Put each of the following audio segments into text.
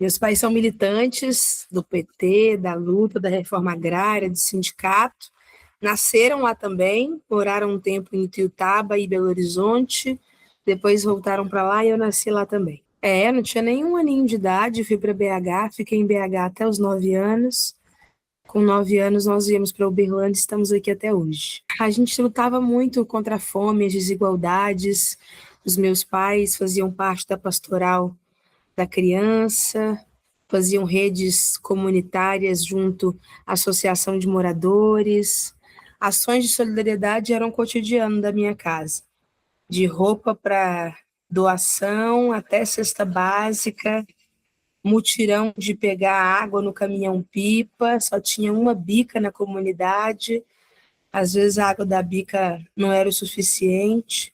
Meus pais são militantes do PT, da luta, da reforma agrária, do sindicato. Nasceram lá também, moraram um tempo em Ituiutaba e Belo Horizonte, depois voltaram para lá e eu nasci lá também. Não tinha nenhum aninho de idade, fui para BH, fiquei em BH até os 9 anos. Com 9 anos nós viemos para Uberlândia e estamos aqui até hoje. A gente lutava muito contra a fome, as desigualdades. Os meus pais faziam parte da pastoral da criança, faziam redes comunitárias junto à associação de moradores. Ações de solidariedade eram o cotidiano da minha casa, de roupa para doação até cesta básica, mutirão de pegar água no caminhão-pipa, só tinha uma bica na comunidade, às vezes a água da bica não era o suficiente.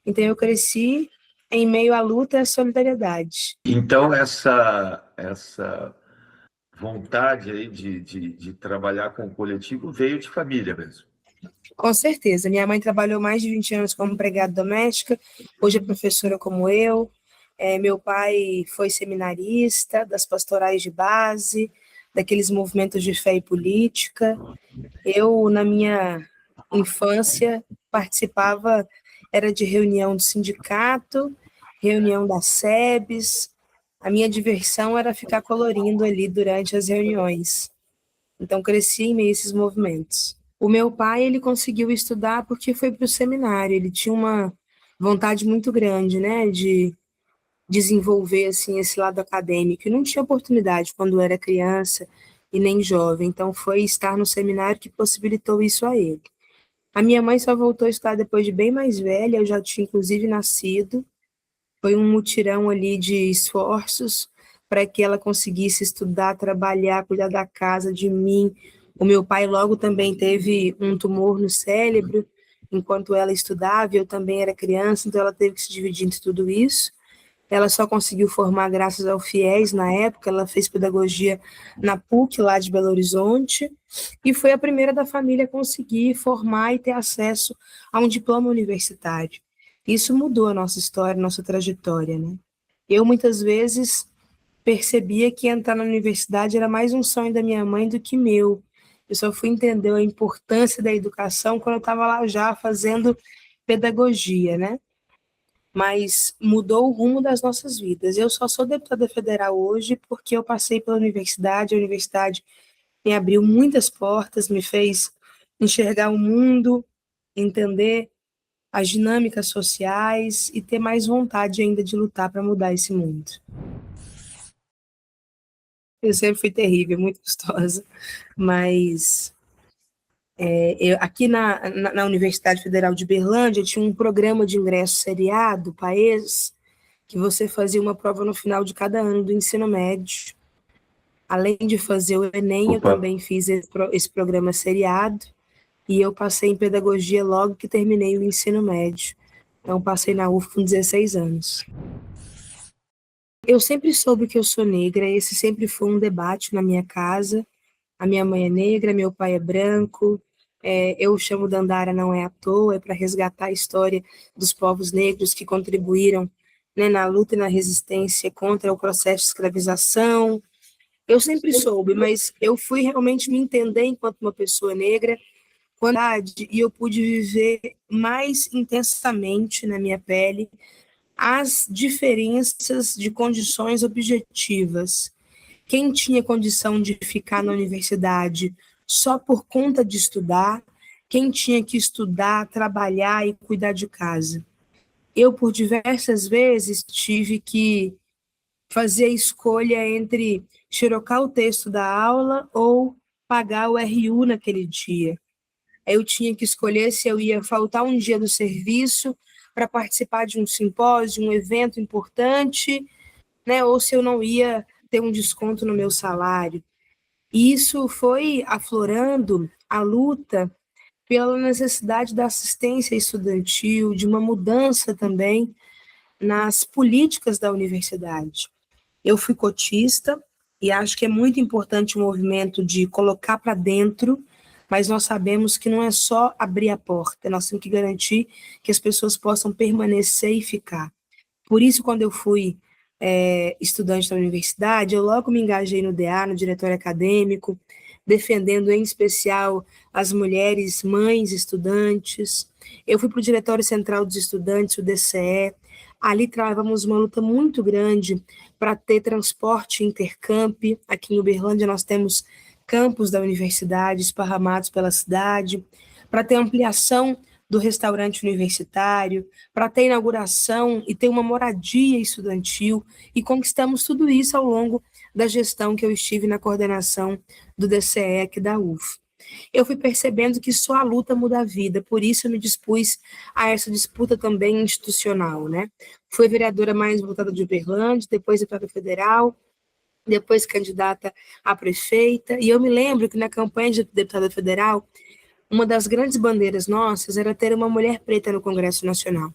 Então eu cresci em meio à luta e à solidariedade. Então, essa vontade aí de trabalhar com o coletivo veio de família mesmo. Com certeza. Minha mãe trabalhou mais de 20 anos como empregada doméstica, hoje é professora como eu. Meu pai foi seminarista das pastorais de base, daqueles movimentos de fé e política. Eu, na minha infância, participava, era de reunião do sindicato, reunião da SEBS. A minha diversão era ficar colorindo ali durante as reuniões. Então, cresci em meio a esses movimentos. O meu pai, ele conseguiu estudar porque foi para o seminário. Ele tinha uma vontade muito grande, né, de desenvolver assim esse lado acadêmico. E não tinha oportunidade quando era criança e nem jovem. Então, foi estar no seminário que possibilitou isso a ele. A minha mãe só voltou a estudar depois de bem mais velha. Eu já tinha inclusive nascido. Foi um mutirão ali de esforços para que ela conseguisse estudar, trabalhar, cuidar da casa, de mim. O meu pai logo também teve um tumor no cérebro, enquanto ela estudava, eu também era criança, então ela teve que se dividir entre tudo isso. Ela só conseguiu formar graças ao FIES na época, ela fez pedagogia na PUC, lá de Belo Horizonte, e foi a primeira da família a conseguir formar e ter acesso a um diploma universitário. Isso mudou a nossa história, a nossa trajetória, né? Eu, muitas vezes, percebia que entrar na universidade era mais um sonho da minha mãe do que meu. Eu só fui entender a importância da educação quando eu estava lá já fazendo pedagogia, né? Mas mudou o rumo das nossas vidas. Eu só sou deputada federal hoje porque eu passei pela universidade, a universidade me abriu muitas portas, me fez enxergar o mundo, entender as dinâmicas sociais e ter mais vontade ainda de lutar para mudar esse mundo. Eu sempre fui terrível, muito gostosa, mas aqui na Universidade Federal de Berlândia tinha um programa de ingresso seriado, PAES, que você fazia uma prova no final de cada ano do ensino médio. Além de fazer o Enem, eu também fiz esse programa seriado, e eu passei em pedagogia logo que terminei o ensino médio. Então, passei na UF com 16 anos. Eu sempre soube que eu sou negra, esse sempre foi um debate na minha casa. A minha mãe é negra, meu pai é branco, eu chamo Dandara não é à toa, é para resgatar a história dos povos negros que contribuíram, né, na luta e na resistência contra o processo de escravização. Eu sempre soube, mas eu fui realmente me entender enquanto uma pessoa negra, e eu pude viver mais intensamente na minha pele as diferenças de condições objetivas. Quem tinha condição de ficar na universidade só por conta de estudar, quem tinha que estudar, trabalhar e cuidar de casa. Eu, por diversas vezes, tive que fazer a escolha entre xerocar o texto da aula ou pagar o RU naquele dia. Eu tinha que escolher se eu ia faltar um dia do serviço para participar de um simpósio, um evento importante, né, ou se eu não ia ter um desconto no meu salário. E isso foi aflorando a luta pela necessidade da assistência estudantil, de uma mudança também nas políticas da universidade. Eu fui cotista e acho que é muito importante o movimento de colocar para dentro, mas nós sabemos que não é só abrir a porta, nós temos que garantir que as pessoas possam permanecer e ficar. Por isso, quando eu fui estudante da universidade, eu logo me engajei no DA, no diretório acadêmico, defendendo em especial as mulheres mães estudantes. Eu fui para o Diretório Central dos Estudantes, o DCE. Ali travamos uma luta muito grande para ter transporte intercamp. Aqui em Uberlândia nós temos campos da universidade esparramados pela cidade, para ter ampliação do restaurante universitário, para ter inauguração e ter uma moradia estudantil, e conquistamos tudo isso ao longo da gestão que eu estive na coordenação do DCE aqui da UF. Eu fui percebendo que só a luta muda a vida, por isso eu me dispus a essa disputa também institucional, né? Fui vereadora mais votada de Uberlândia, depois deputada federal, depois candidata a prefeita, e eu me lembro que na campanha de deputada federal, uma das grandes bandeiras nossas era ter uma mulher preta no Congresso Nacional.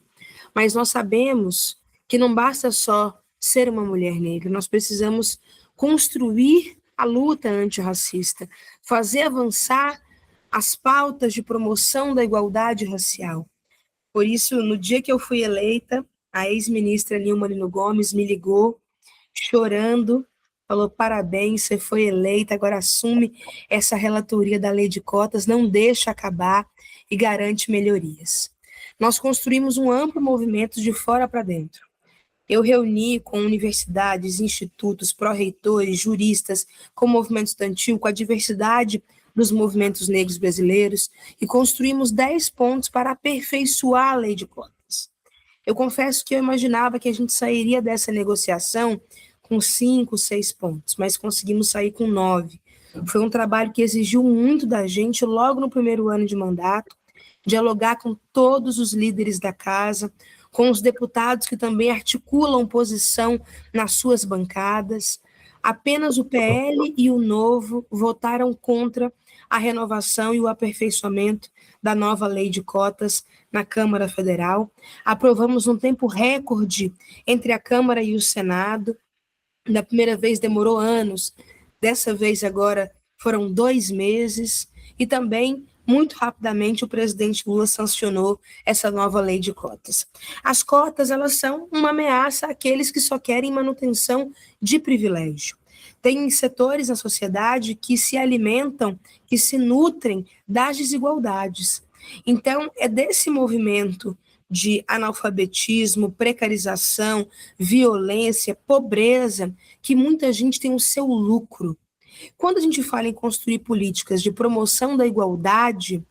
Mas nós sabemos que não basta só ser uma mulher negra, nós precisamos construir a luta antirracista, fazer avançar as pautas de promoção da igualdade racial. Por isso, no dia que eu fui eleita, a ex-ministra Nilma Lino Gomes me ligou, chorando, falou: parabéns, você foi eleita, agora assume essa relatoria da lei de cotas, não deixa acabar e garante melhorias. Nós construímos um amplo movimento de fora para dentro. Eu reuni com universidades, institutos, pró-reitores, juristas, com o movimento estudantil, com a diversidade dos movimentos negros brasileiros, e construímos 10 pontos para aperfeiçoar a lei de cotas. Eu confesso que eu imaginava que a gente sairia dessa negociação com 5, 6 pontos, mas conseguimos sair com 9. Foi um trabalho que exigiu muito da gente logo no primeiro ano de mandato, dialogar com todos os líderes da casa, com os deputados que também articulam posição nas suas bancadas. Apenas o PL e o Novo votaram contra a renovação e o aperfeiçoamento da nova lei de cotas na Câmara Federal. Aprovamos um tempo recorde entre a Câmara e o Senado. Da primeira vez demorou anos, dessa vez agora foram 2 meses, e também, muito rapidamente, o presidente Lula sancionou essa nova lei de cotas. As cotas, elas são uma ameaça àqueles que só querem manutenção de privilégio. Tem setores na sociedade que se alimentam, que se nutrem das desigualdades. Então, é desse movimento de analfabetismo, precarização, violência, pobreza, que muita gente tem o seu lucro. Quando a gente fala em construir políticas de promoção da igualdade,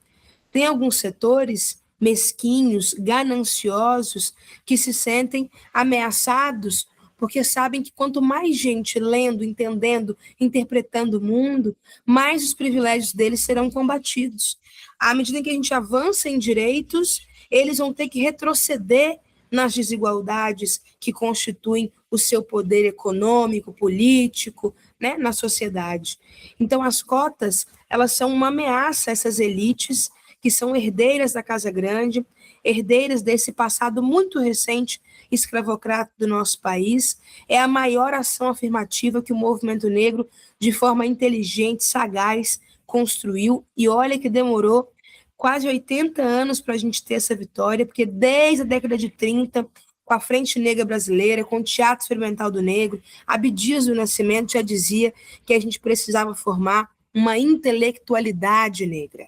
tem alguns setores mesquinhos, gananciosos, que se sentem ameaçados, porque sabem que quanto mais gente lendo, entendendo, interpretando o mundo, mais os privilégios deles serão combatidos. À medida que a gente avança em direitos, eles vão ter que retroceder nas desigualdades que constituem o seu poder econômico, político, né, na sociedade. Então, as cotas, elas são uma ameaça a essas elites que são herdeiras da Casa Grande, herdeiras desse passado muito recente escravocrata do nosso país. É a maior ação afirmativa que o movimento negro, de forma inteligente, sagaz, construiu, e olha que demorou quase 80 anos para a gente ter essa vitória, porque desde a década de 30, com a Frente Negra Brasileira, com o Teatro Experimental do Negro, Abdias do Nascimento já dizia que a gente precisava formar uma intelectualidade negra.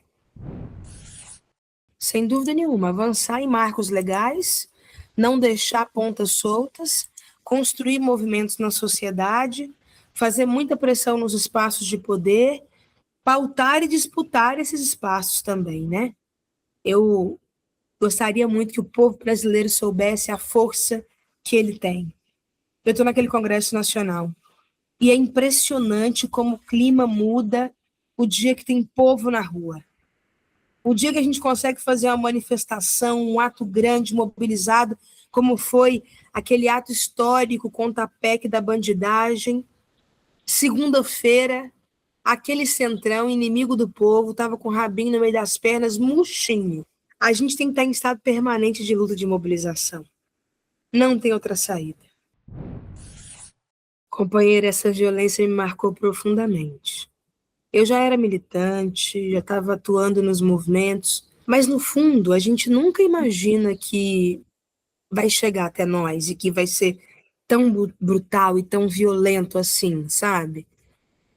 Sem dúvida nenhuma, avançar em marcos legais, não deixar pontas soltas, construir movimentos na sociedade, fazer muita pressão nos espaços de poder, pautar e disputar esses espaços também, né? Eu gostaria muito que o povo brasileiro soubesse a força que ele tem. Eu estou naquele Congresso Nacional e é impressionante como o clima muda o dia que tem povo na rua. O dia que a gente consegue fazer uma manifestação, um ato grande, mobilizado, como foi aquele ato histórico contra a PEC da bandidagem. Segunda-feira, aquele centrão, inimigo do povo, estava com o rabinho no meio das pernas, murchinho. A gente tem que estar em estado permanente de luta de mobilização. Não tem outra saída. Companheira, essa violência me marcou profundamente. Eu já era militante, já estava atuando nos movimentos, mas no fundo a gente nunca imagina que vai chegar até nós e que vai ser tão brutal e tão violento assim, sabe?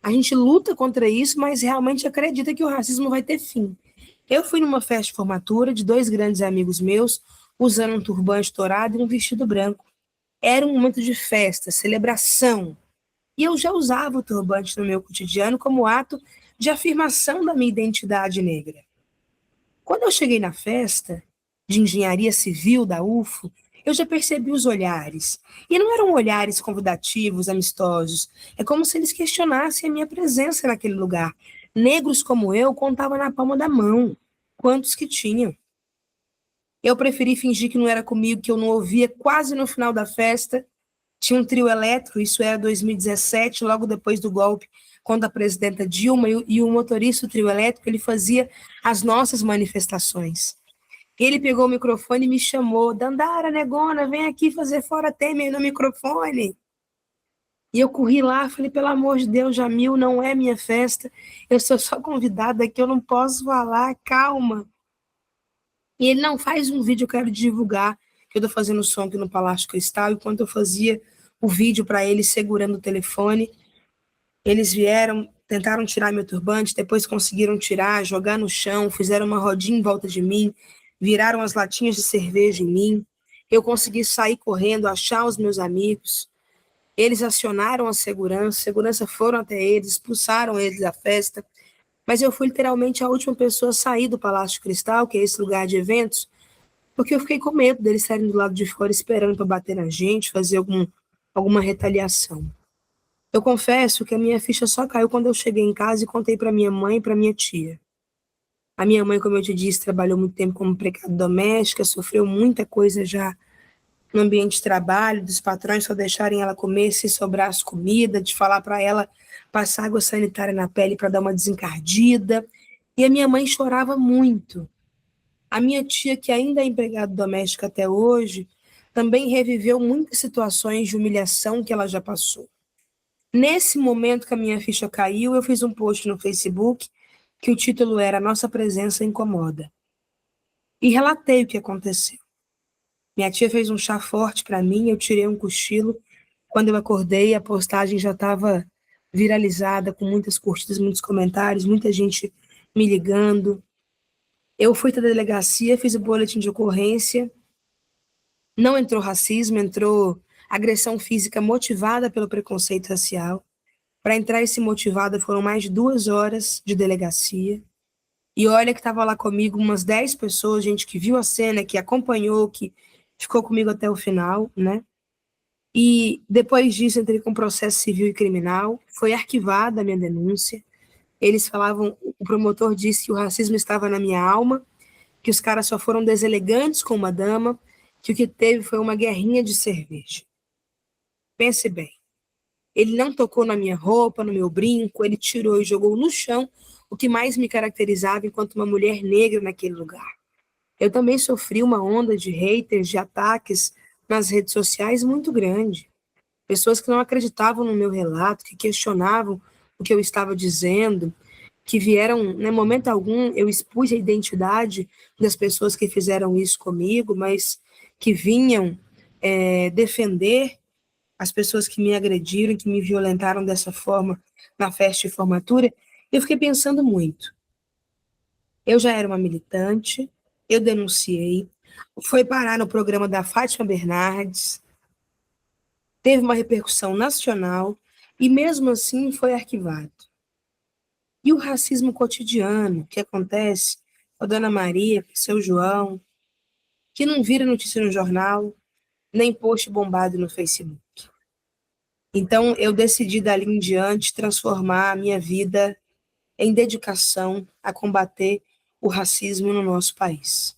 A gente luta contra isso, mas realmente acredita que o racismo vai ter fim. Eu fui numa festa de formatura de 2 grandes amigos meus, usando um turbante dourado e um vestido branco. Era um momento de festa, celebração. E eu já usava o turbante no meu cotidiano como ato de afirmação da minha identidade negra. Quando eu cheguei na festa de engenharia civil da UFO, eu já percebi os olhares. E não eram olhares convidativos, amistosos. É como se eles questionassem a minha presença naquele lugar. Negros como eu contavam na palma da mão. Quantos que tinham? Eu preferi fingir que não era comigo, que eu não ouvia. Quase no final da festa, tinha um trio elétrico, isso era 2017, logo depois do golpe, quando a presidenta Dilma e o motorista do trio elétrico, ele fazia as nossas manifestações. Ele pegou o microfone e me chamou, Dandara, negona, vem aqui fazer fora Temer no microfone. E eu corri lá, falei, pelo amor de Deus, Jamil, não é minha festa, eu sou só convidada aqui, eu não posso falar, calma. E ele, não, faz um vídeo, eu quero divulgar, que eu estou fazendo som aqui no Palácio Cristal, enquanto eu fazia o vídeo para eles segurando o telefone, eles vieram, tentaram tirar meu turbante, depois conseguiram tirar, jogar no chão, fizeram uma rodinha em volta de mim, viraram as latinhas de cerveja em mim, eu consegui sair correndo, achar os meus amigos, eles acionaram a segurança foram até eles, expulsaram eles da festa, mas eu fui literalmente a última pessoa a sair do Palácio Cristal, que é esse lugar de eventos, porque eu fiquei com medo deles estarem do lado de fora esperando para bater na gente, fazer alguma retaliação. Eu confesso que a minha ficha só caiu quando eu cheguei em casa e contei para minha mãe e para minha tia. A minha mãe, como eu te disse, trabalhou muito tempo como empregada doméstica, sofreu muita coisa já no ambiente de trabalho, dos patrões só deixarem ela comer se sobrasse comida, de falar para ela passar água sanitária na pele para dar uma desencardida. E a minha mãe chorava muito. A minha tia, que ainda é empregada doméstica até hoje, também reviveu muitas situações de humilhação que ela já passou. Nesse momento que a minha ficha caiu, eu fiz um post no Facebook que o título era Nossa Presença Incomoda. E relatei o que aconteceu. Minha tia fez um chá forte para mim, eu tirei um cochilo. Quando eu acordei, a postagem já estava viralizada, com muitas curtidas, muitos comentários, muita gente me ligando. Eu fui para a delegacia, fiz o boletim de ocorrência. Não entrou racismo, entrou agressão física motivada pelo preconceito racial. Para entrar esse motivado foram mais de 2 horas de delegacia. E olha que estava lá comigo umas 10 pessoas, gente que viu a cena, que acompanhou, que ficou comigo até o final, né? E depois disso entrei com processo civil e criminal, foi arquivada a minha denúncia. Eles falavam, o promotor disse que o racismo estava na minha alma, que os caras só foram deselegantes com uma dama, que o que teve foi uma guerrinha de cerveja. Pense bem, ele não tocou na minha roupa, no meu brinco, ele tirou e jogou no chão o que mais me caracterizava enquanto uma mulher negra naquele lugar. Eu também sofri uma onda de haters, de ataques nas redes sociais muito grande. Pessoas que não acreditavam no meu relato, que questionavam o que eu estava dizendo, que vieram, em momento algum, eu expus a identidade das pessoas que fizeram isso comigo, mas que vinham defender as pessoas que me agrediram, que me violentaram dessa forma na festa de formatura. Eu fiquei pensando muito. Eu já era uma militante, eu denunciei, foi parar no programa da Fátima Bernardes, teve uma repercussão nacional e mesmo assim foi arquivado. E o racismo cotidiano que acontece com a Dona Maria, com o seu João, que não vira notícia no jornal, nem post bombado no Facebook. Então, eu decidi, dali em diante, transformar a minha vida em dedicação a combater o racismo no nosso país.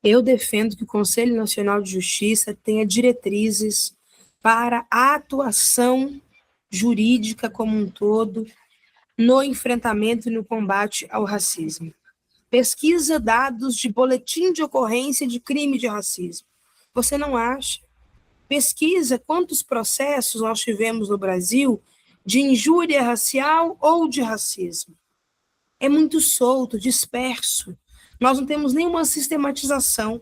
Eu defendo que o Conselho Nacional de Justiça tenha diretrizes para a atuação jurídica como um todo no enfrentamento e no combate ao racismo. Pesquisa dados de boletim de ocorrência de crime de racismo. Você não acha? Pesquisa quantos processos nós tivemos no Brasil de injúria racial ou de racismo. É muito solto, disperso. Nós não temos nenhuma sistematização.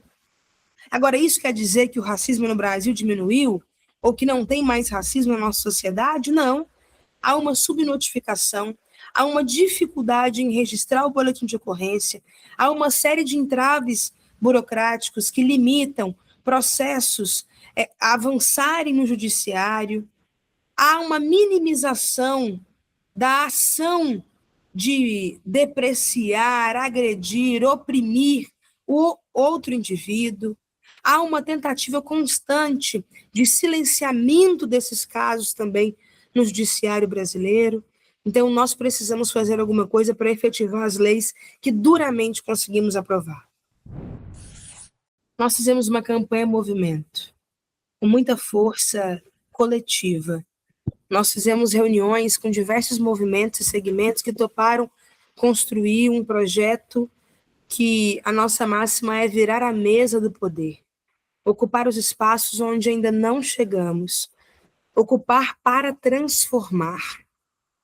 Agora, isso quer dizer que o racismo no Brasil diminuiu? Ou que não tem mais racismo na nossa sociedade? Não. Há uma subnotificação, há uma dificuldade em registrar o boletim de ocorrência, há uma série de entraves burocráticos que limitam processos a avançarem no judiciário, há uma minimização da ação de depreciar, agredir, oprimir o outro indivíduo. Há uma tentativa constante de silenciamento desses casos também no judiciário brasileiro. Então, nós precisamos fazer alguma coisa para efetivar as leis que duramente conseguimos aprovar. Nós fizemos uma campanha movimento, com muita força coletiva. Nós fizemos reuniões com diversos movimentos e segmentos que toparam construir um projeto que a nossa máxima é virar a mesa do poder, ocupar os espaços onde ainda não chegamos, ocupar para transformar.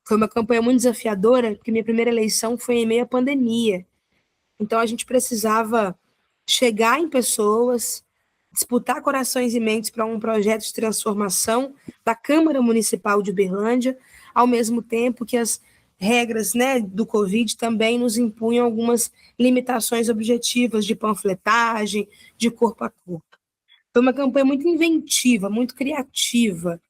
Foi uma campanha muito desafiadora, porque minha primeira eleição foi em meio à pandemia. Então, a gente precisava chegar em pessoas, disputar corações e mentes para um projeto de transformação da Câmara Municipal de Uberlândia, ao mesmo tempo que as regras, né, do Covid também nos impunham algumas limitações objetivas de panfletagem, de corpo a corpo. Foi uma campanha muito inventiva, muito criativa,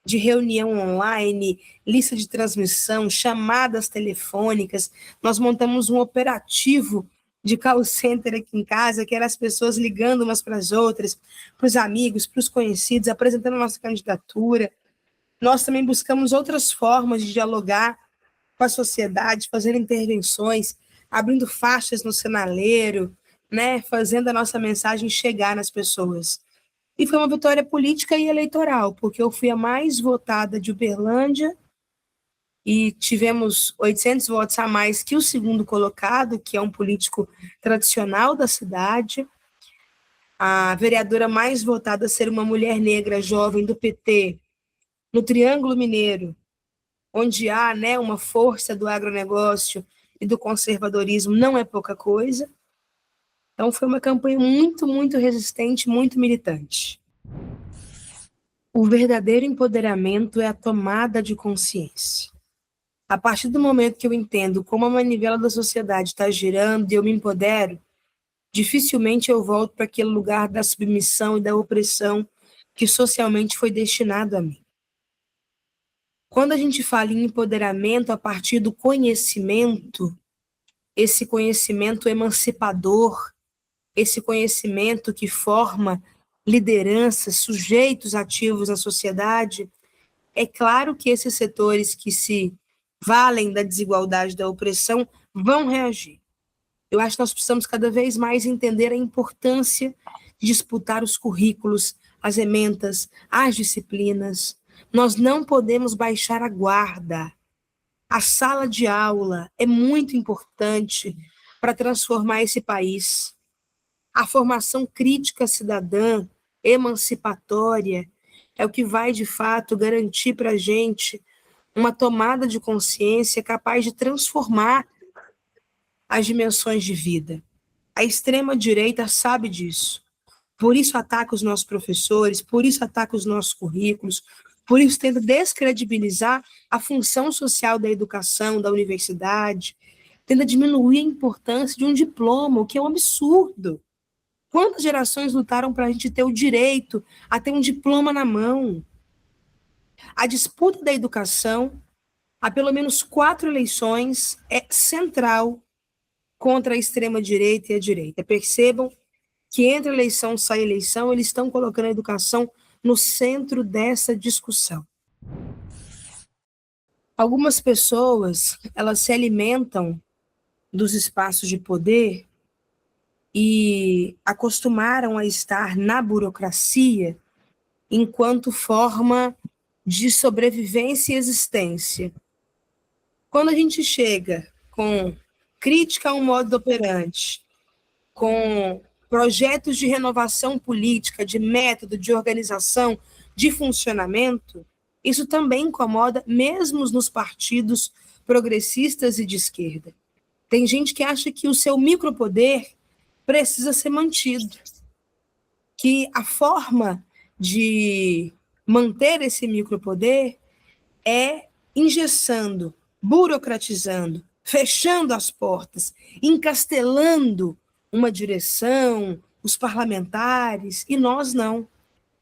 de reunião online, lista de transmissão, chamadas telefônicas. Nós montamos um operativo de call center aqui em casa, que eram as pessoas ligando umas para as outras, para os amigos, para os conhecidos, apresentando a nossa candidatura. Nós também buscamos outras formas de dialogar com a sociedade, fazendo intervenções, abrindo faixas no sinaleiro, né, fazendo a nossa mensagem chegar nas pessoas. E foi uma vitória política e eleitoral, porque eu fui a mais votada de Uberlândia e tivemos 800 votos a mais que o segundo colocado, que é um político tradicional da cidade. A vereadora mais votada a ser uma mulher negra jovem do PT, no Triângulo Mineiro, onde há, né, uma força do agronegócio e do conservadorismo, não é pouca coisa. Então, foi uma campanha muito, muito resistente, muito militante. O verdadeiro empoderamento é a tomada de consciência. A partir do momento que eu entendo como a manivela da sociedade está girando e eu me empodero, dificilmente eu volto para aquele lugar da submissão e da opressão que socialmente foi destinado a mim. Quando a gente fala em empoderamento a partir do conhecimento, esse conhecimento emancipador, esse conhecimento que forma lideranças, sujeitos ativos na sociedade, é claro que esses setores que se valem da desigualdade, da opressão, vão reagir. Eu acho que nós precisamos cada vez mais entender a importância de disputar os currículos, as ementas, as disciplinas. Nós não podemos baixar a guarda. A sala de aula é muito importante para transformar esse país. A formação crítica cidadã, emancipatória, é o que vai, de fato, garantir para a gente uma tomada de consciência capaz de transformar as dimensões de vida. A extrema-direita sabe disso. Por isso ataca os nossos professores, por isso ataca os nossos currículos, por isso tenta descredibilizar a função social da educação, da universidade, tenta diminuir a importância de um diploma, o que é um absurdo. Quantas gerações lutaram para a gente ter o direito a ter um diploma na mão? A disputa da educação, há pelo menos 4 eleições, é central contra a extrema-direita e a direita. Percebam que entre eleição e sai eleição, eles estão colocando a educação no centro dessa discussão. Algumas pessoas, elas se alimentam dos espaços de poder e acostumaram a estar na burocracia enquanto forma de sobrevivência e existência. Quando a gente chega com crítica a um modo operante, com projetos de renovação política, de método, de organização, de funcionamento, isso também incomoda mesmo nos partidos progressistas e de esquerda. Tem gente que acha que o seu micropoder precisa ser mantido. que a forma de manter esse micropoder é engessando, burocratizando, fechando as portas, encastelando uma direção, os parlamentares, e nós não.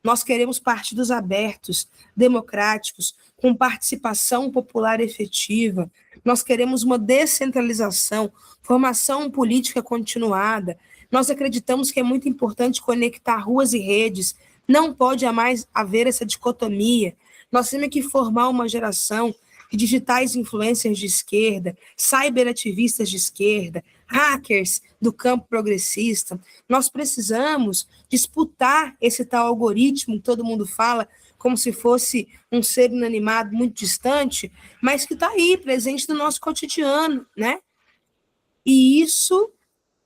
Nós queremos partidos abertos, democráticos, com participação popular efetiva. Nós queremos uma descentralização, formação política continuada. Nós acreditamos que é muito importante conectar ruas e redes. Não pode mais haver essa dicotomia. Nós temos que formar uma geração de digitais influencers de esquerda, cyberativistas de esquerda, hackers do campo progressista. Nós precisamos disputar esse tal algoritmo que todo mundo fala como se fosse um ser inanimado muito distante, mas que está aí, presente no nosso cotidiano, né? E isso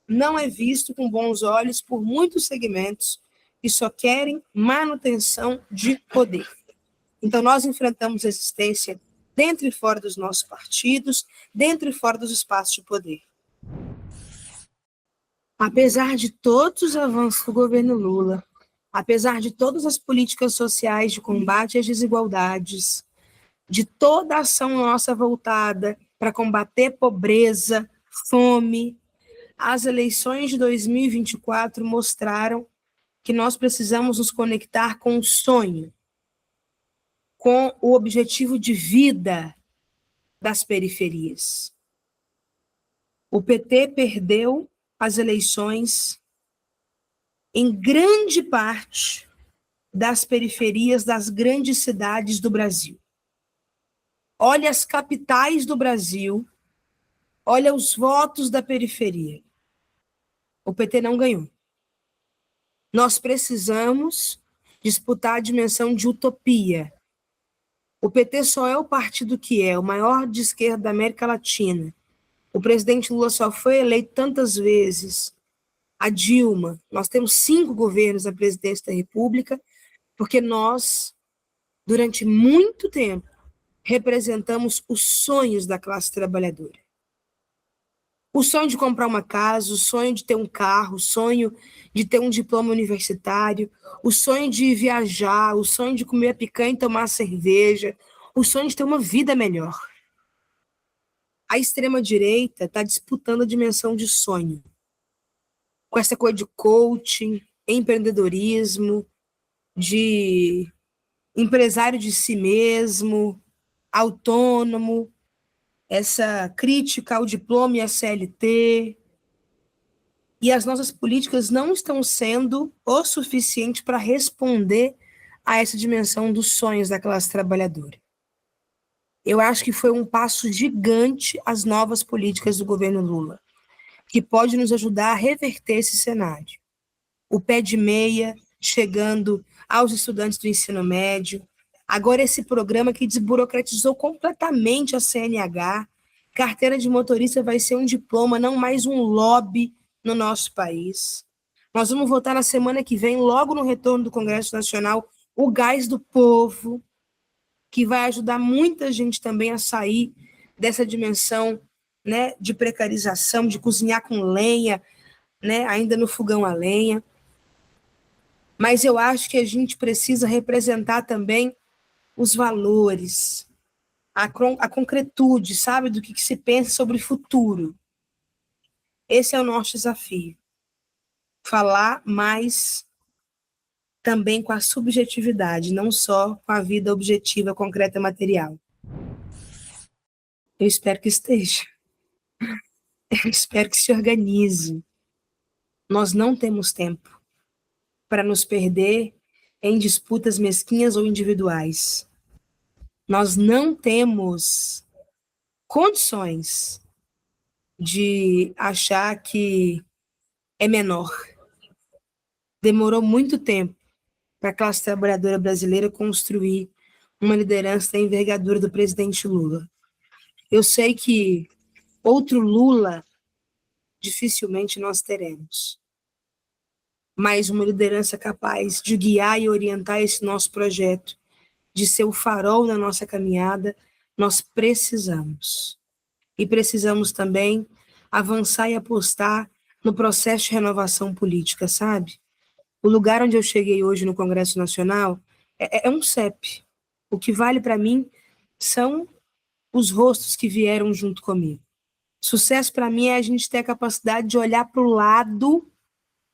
não é visto com bons olhos por muitos segmentos que só querem manutenção de poder. Então, nós enfrentamos resistência dentro e fora dos nossos partidos, dentro e fora dos espaços de poder. Apesar de todos os avanços do governo Lula, apesar de todas as políticas sociais de combate às desigualdades, de toda a ação nossa voltada para combater pobreza, fome, as eleições de 2024 mostraram que nós precisamos nos conectar com o sonho, com o objetivo de vida das periferias. O PT perdeu as eleições em grande parte das periferias das grandes cidades do Brasil. Olha as capitais do Brasil, olha os votos da periferia. O PT não ganhou. Nós precisamos disputar a dimensão de utopia. O PT só é o partido que é o maior de esquerda da América Latina. O presidente Lula só foi eleito tantas vezes. A Dilma, nós temos 5 governos à presidência da República, porque nós, durante muito tempo, representamos os sonhos da classe trabalhadora. O sonho de comprar uma casa, o sonho de ter um carro, o sonho de ter um diploma universitário, o sonho de viajar, o sonho de comer picanha e tomar cerveja, o sonho de ter uma vida melhor. A extrema-direita está disputando a dimensão de sonho, com essa coisa de coaching, empreendedorismo, de empresário de si mesmo, autônomo, essa crítica ao diploma e à CLT. E as nossas políticas não estão sendo o suficiente para responder a essa dimensão dos sonhos da classe trabalhadora. Eu acho que foi um passo gigante as novas políticas do governo Lula, que pode nos ajudar a reverter esse cenário. O pé de meia chegando aos estudantes do ensino médio, agora esse programa que desburocratizou completamente a CNH, carteira de motorista vai ser um diploma, não mais um lobby no nosso país. Nós vamos votar na semana que vem, logo no retorno do Congresso Nacional, o Gás do Povo, que vai ajudar muita gente também a sair dessa dimensão, né, de precarização, de cozinhar com lenha, né, ainda no fogão a lenha. Mas eu acho que a gente precisa representar também os valores, a concretude, sabe, do que se pensa sobre o futuro. Esse é o nosso desafio. Falar mais também com a subjetividade, não só com a vida objetiva, concreta, material. Eu espero que esteja. Eu espero que se organize. Nós não temos tempo para nos perder em disputas mesquinhas ou individuais. Nós não temos condições de achar que é menor. Demorou muito tempo para a classe trabalhadora brasileira construir uma liderança da envergadura do presidente Lula. Eu sei que outro Lula dificilmente nós teremos, mas uma liderança capaz de guiar e orientar esse nosso projeto, de ser o farol na nossa caminhada, nós precisamos. E precisamos também avançar e apostar no processo de renovação política, sabe? O lugar onde eu cheguei hoje no Congresso Nacional é um CEP. O que vale para mim são os rostos que vieram junto comigo. Sucesso para mim é a gente ter a capacidade de olhar para o lado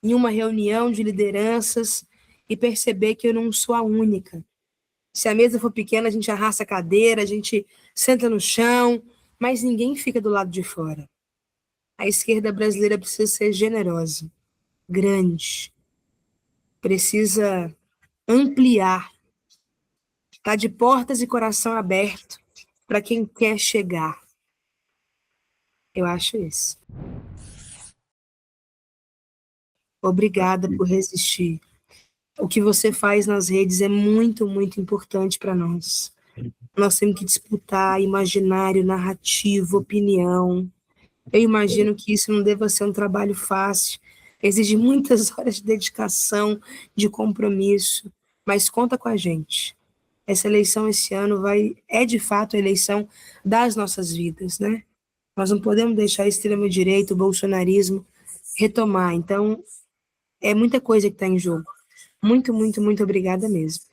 em uma reunião de lideranças e perceber que eu não sou a única. Se a mesa for pequena, a gente arrasta a cadeira, a gente senta no chão, mas ninguém fica do lado de fora. A esquerda brasileira precisa ser generosa, grande, precisa ampliar, tá de portas e coração aberto para quem quer chegar. Eu acho isso. Obrigada por resistir. O que você faz nas redes é muito, muito importante para nós. Nós temos que disputar imaginário, narrativa, opinião. Eu imagino que isso não deva ser um trabalho fácil. Exige muitas horas de dedicação, de compromisso, mas conta com a gente. Essa eleição esse ano é de fato a eleição das nossas vidas, né? Nós não podemos deixar a extrema-direita, o bolsonarismo retomar. Então, é muita coisa que está em jogo. Muito, muito, muito obrigada mesmo.